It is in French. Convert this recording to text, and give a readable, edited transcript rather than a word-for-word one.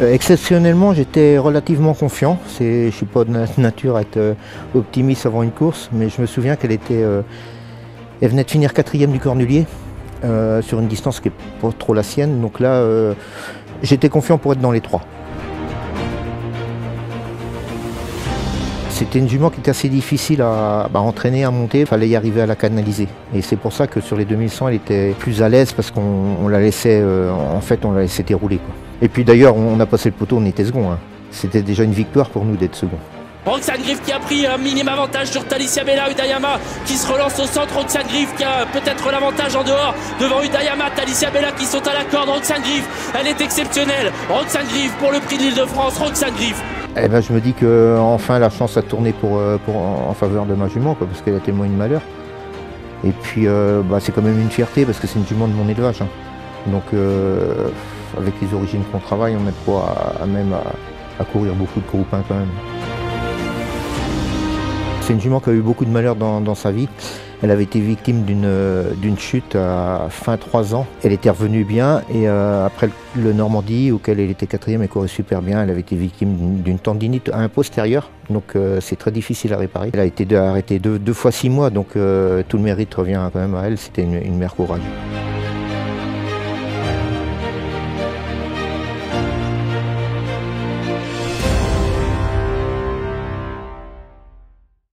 Exceptionnellement, j'étais relativement confiant. Je ne suis pas de nature à être optimiste avant une course, mais je me souviens elle venait de finir 4e du Cornulier sur une distance qui n'est pas trop la sienne. Donc là, j'étais confiant pour être dans les 3. C'était une jument qui était assez difficile à entraîner, à monter. Il fallait y arriver à la canaliser. Et c'est pour ça que sur les 2100, elle était plus à l'aise parce qu'on la laissait, on la laissait dérouler, quoi. Et puis d'ailleurs, on a passé le poteau, on était second, hein. C'était déjà une victoire pour nous d'être second. Roxane Griff qui a pris un minime avantage sur Talicia Bella. Udayama qui se relance au centre. Roxane Griff qui a peut-être l'avantage en dehors devant Udayama. Talicia Bella qui saute à la corde. Roxane Griff, elle est exceptionnelle. Roxane Griff pour le prix de l'Île-de-France. Roxane Griff. Eh ben, je me dis que enfin la chance a tourné en faveur de ma jument, quoi, parce qu'elle a témoin de malheur. Et puis c'est quand même une fierté parce que c'est une jument de mon élevage, hein. Donc avec les origines qu'on travaille, on a de quoi à courir beaucoup de groupins quand même. C'est une jument qui a eu beaucoup de malheur dans sa vie. Elle avait été victime d'une chute à fin 3 ans. Elle était revenue bien et après le Normandie, auquel elle était 4e, elle courait super bien. Elle avait été victime d'une tendinite à un postérieur, donc c'est très difficile à réparer. Elle a été arrêtée deux fois 6 mois, donc tout le mérite revient quand même à elle. C'était une mère courageuse.